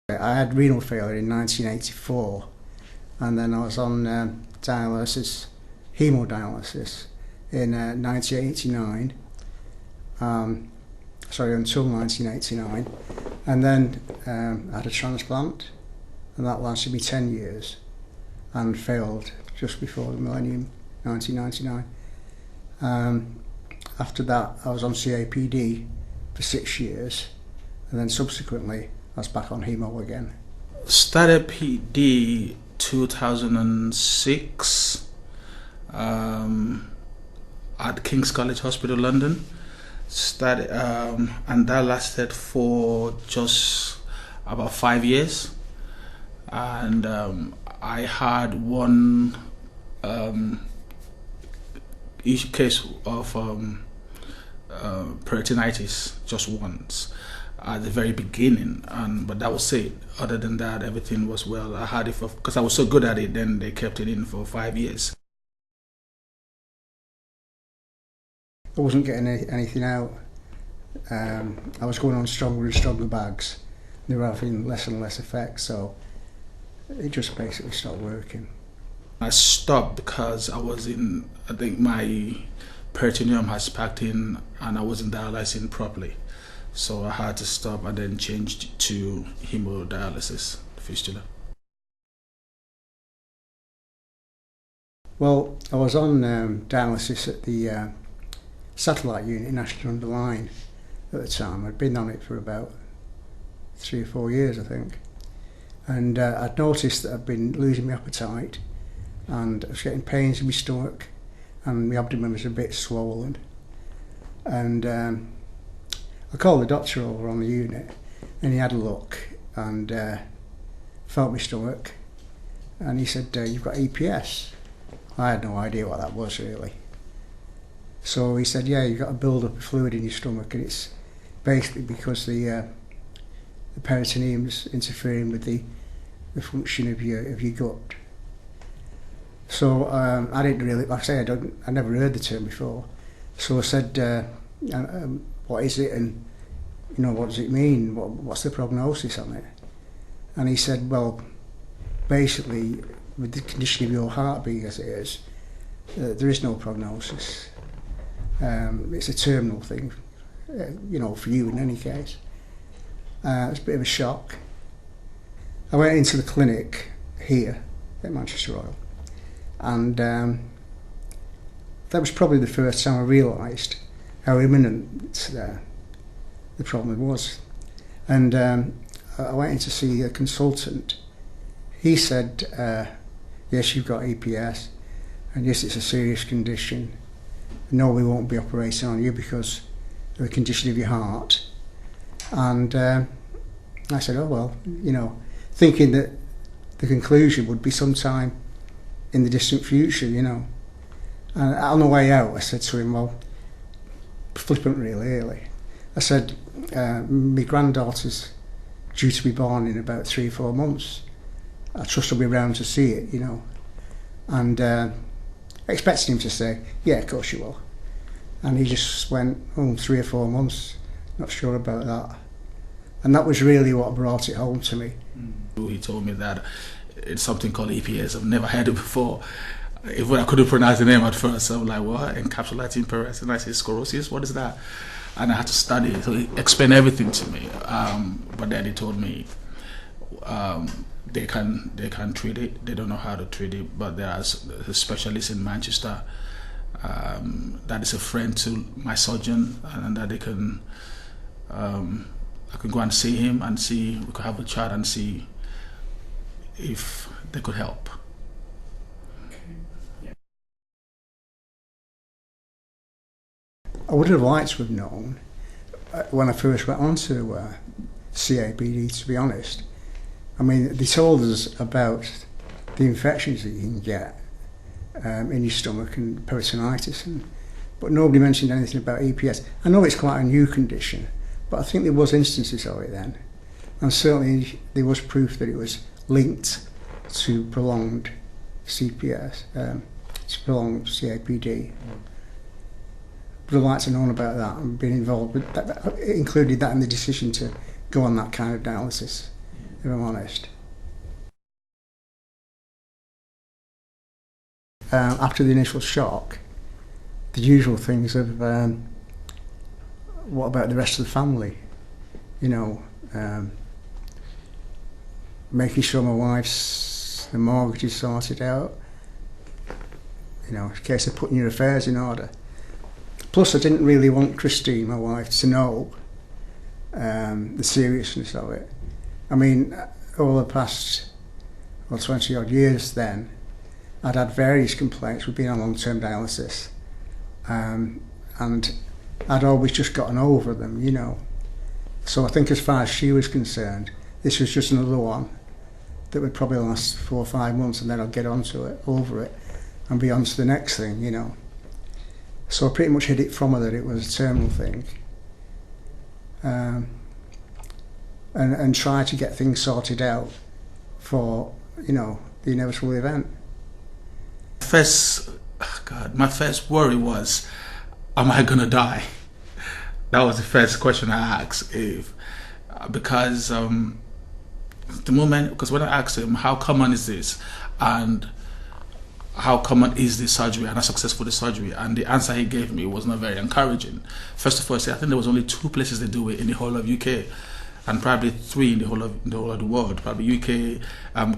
I had renal failure in 1984, and then I was on dialysis, hemodialysis, in 1989. Until 1989, and then I had a transplant, and that lasted me 10 years, and failed just before the millennium, 1999. After that, I was on CAPD for 6 years, and then subsequently I was back on hemo again. Started PD 2006 at King's College Hospital, London. Started, and that lasted for just about 5 years. And I had one case of peritonitis just once at the very beginning, but that was it. Other than that, everything was well. I had it because I was so good at it, then they kept it in for 5 years. I wasn't getting anything out. I was going on stronger and stronger bags. They were having less and less effect, so it just basically stopped working. I stopped because I think my peritoneum has packed in and I wasn't dialyzing properly. So I had to stop and then changed to hemodialysis fistula. Well, I was on dialysis at the satellite unit in Ashton under Lyne at the time. I'd been on it for about 3 or 4 years, I think. And I'd noticed that I'd been losing my appetite, and I was getting pains in my stomach, and my abdomen was a bit swollen. And I called the doctor over on the unit, and he had a look and felt my stomach, and he said, "You've got EPS." I had no idea what that was really. So he said, "Yeah, you've got a build-up of fluid in your stomach, and it's basically because the peritoneum's interfering with the function of your gut." So I didn't really, like I say, I never heard the term before. So I said, "What is it, and what does it mean? What's the prognosis on it?" And he said, "Well, basically, with the condition of your heart being as it is, there is no prognosis. It's a terminal thing, for you in any case." It's a bit of a shock. I went into the clinic here at Manchester Royal, and that was probably the first time I realised how imminent the problem was. And I went in to see a consultant. He said, "Yes, you've got EPS, and yes, it's a serious condition. No, we won't be operating on you because of the condition of your heart." And I said, "Oh well," thinking that the conclusion would be sometime in the distant future, And on the way out, I said to him, well, flippant really, I said, "My granddaughter's due to be born in about 3 or 4 months. I trust I'll be around to see it, And expecting him to say, "Yeah, of course you will." And he just went, "Oh, 3 or 4 months, not sure about that." And that was really what brought it home to me. He told me that it's something called EPS. I've never heard it before. Even I couldn't pronounce the name at first. I'm like, what? Encapsulating Peritoneal Sclerosis? What is that? And I had to study it. So he explained everything to me. But then he told me they can treat it. They don't know how to treat it, but there are a specialist in Manchester that is a friend to my surgeon, and that they can I can go and see him and see, we could have a chat and see if they could help. I would have liked to have known when I first went on to CAPD, to be honest. I mean, they told us about the infections that you can get in your stomach and peritonitis, but nobody mentioned anything about EPS. I know it's quite a new condition, but I think there was instances of it then, and certainly there was proof that it was linked to prolonged CPS, to prolonged CAPD. But I'd like to know about that and been involved with that, included that in the decision to go on that kind of dialysis if I'm honest. After the initial shock, the usual things of what about the rest of the family? You know, making sure my wife's the mortgage is sorted out. You know, in case of putting your affairs in order. Plus, I didn't really want Christine, my wife, to know the seriousness of it. I mean, over the past 20 odd years then, I'd had various complaints with being on long-term dialysis, and I'd always just gotten over them, you know. So I think as far as she was concerned, this was just another one that would probably last 4 or 5 months, and then I'd get onto it, over it, and be on to the next thing, you know. So I pretty much hid it from her that it was a terminal thing, and try to get things sorted out for, you know, the inevitable event. My first worry was, am I gonna die? That was the first question I asked, because when I asked him how common is this, and how common is this surgery, and how successful the surgery, and the answer he gave me was not very encouraging. First of all, he said I think there was only 2 places they do it in the whole of UK, and probably 3 in the whole of the world. Probably UK,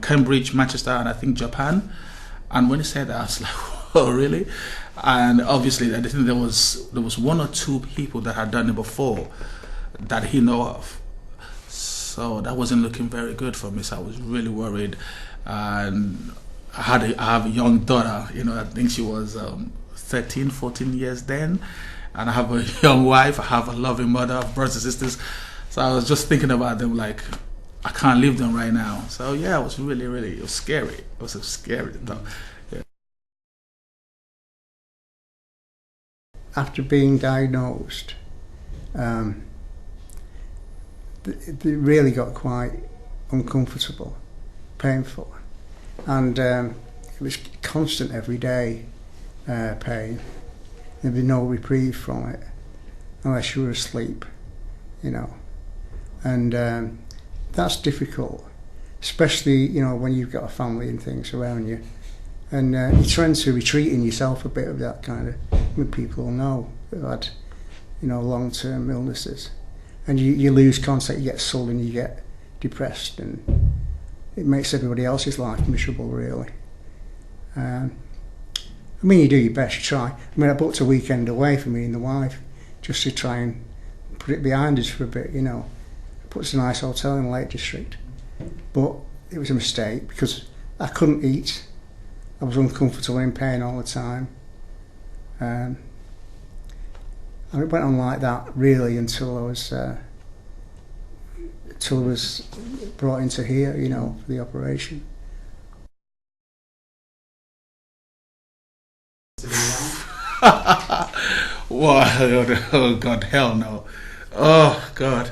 Cambridge, Manchester, and I think Japan. And when he said that, I was like, oh really? And obviously, I think there was 1 or 2 people that had done it before that he know of. So that wasn't looking very good for me. So I was really worried, and I have a young daughter. You know, I think she was 13, 14 years then, and I have a young wife. I have a loving mother, I have brothers and sisters. So I was just thinking about them like, I can't leave them right now. So yeah, it was really, it was scary. It was scary though. Yeah. After being diagnosed, it really got quite uncomfortable, painful, and it was constant every day pain. There'd be no reprieve from it unless you were asleep, you know, and that's difficult, especially, you know, when you've got a family and things around you, and you tend to retreat in yourself a bit of that kind of, when people know who've had, you know, long-term illnesses, and you lose contact, you get sullen, you get depressed, and it makes everybody else's life miserable, really. I mean, you do your best, you try. I mean, I booked a weekend away for me and the wife, just to try and put it behind us for a bit, you know. Put us in a nice hotel in the Lake District. But it was a mistake, because I couldn't eat. I was uncomfortable, in pain all the time. And it went on like that, really, until I was brought into here, you know, for the operation. Oh God, hell no. Oh God,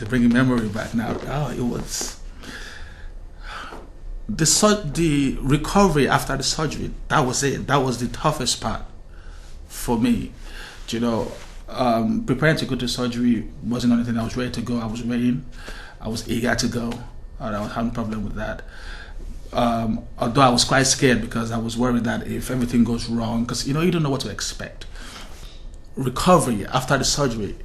bringing memory back now. Oh, it was the recovery after the surgery. That was it. That was the toughest part for me. You know, preparing to go to surgery wasn't anything. I was ready to go. I was ready. I was eager to go. I was having a problem with that. Although I was quite scared, because I was worried that if everything goes wrong, because you know, you don't know what to expect. Recovery after the surgery,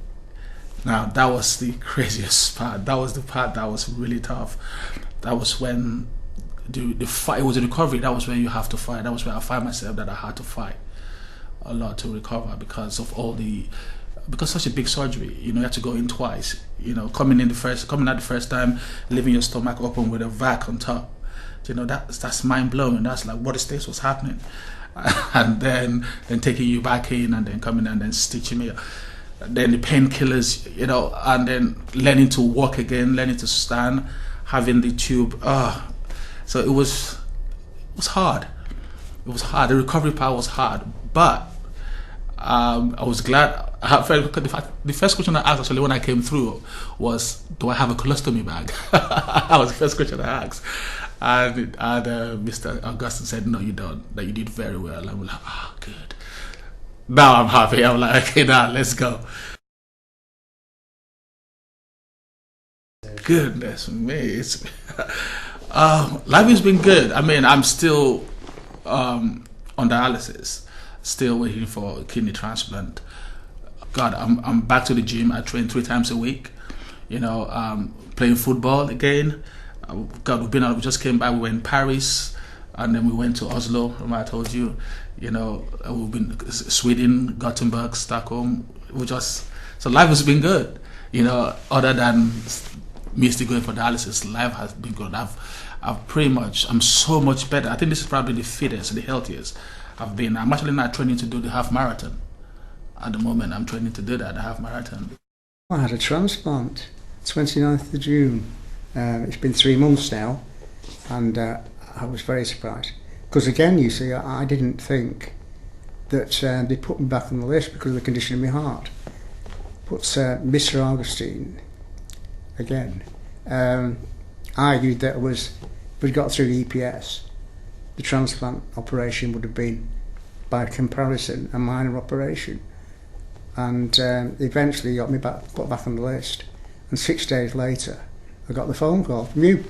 now that was the craziest part. That was the part that was really tough. That was when the fight, it was a recovery. That was where you have to fight. That was where I find myself that I had to fight a lot to recover, because of because such a big surgery, you know, you have to go in twice. You know, coming out the first time, leaving your stomach open with a vac on top. You know, that's mind blowing. That's like, what is this? What's happening? And then taking you back in, and then coming and then stitching me. Then the painkillers, you know, and then learning to walk again, learning to stand, having the tube. So it was hard. It was hard. The recovery part was hard, but I was glad. The first question I asked, actually, when I came through, was, do I have a colostomy bag? That was the first question I asked. And Mr. Augustine said, no, you don't. That you did very well. I'm like, oh, good. Now I'm happy. I'm like, okay, now let's go. Goodness me, it's life has been good. I mean, I'm still on dialysis, still waiting for a kidney transplant. God, I'm back to the gym. I train 3 times a week. You know, playing football again. God, we just came back. We were in Paris, and then we went to Oslo. Remember I told you, you know, we've been Sweden, Gothenburg, Stockholm. So life has been good. You know, other than me still going for dialysis, life has been good. I'm so much better. I think this is probably the fittest, the healthiest I've been. I'm actually not training to do the half marathon. At the moment, I'm training to do that, the half marathon. I had a transplant, 29th of June. It's been 3 months now, and I was very surprised. Because again, you see, I didn't think that they put me back on the list because of the condition of my heart. But Mr. Augustine, again, argued that if we'd got through the EPS, the transplant operation would have been, by comparison, a minor operation. And eventually got me put back on the list. And 6 days later, I got the phone call from you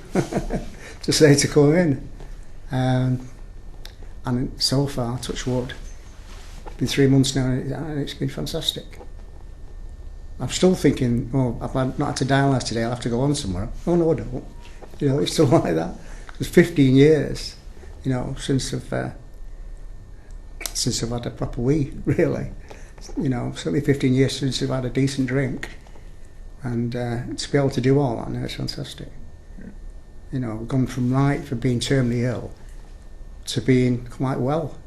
to say to come in. And so far, touch wood, it's been 3 months now, and it's been fantastic. I'm still thinking, I've not had to dialyse today, I'll have to go on somewhere. Oh no, I don't. You know, it's still like that. It's 15 years, you know, since I've had a proper wee, really. You know, certainly 15 years since I've had a decent drink, and to be able to do all that now, it's fantastic. You know, I've gone from being terminally ill to being quite well.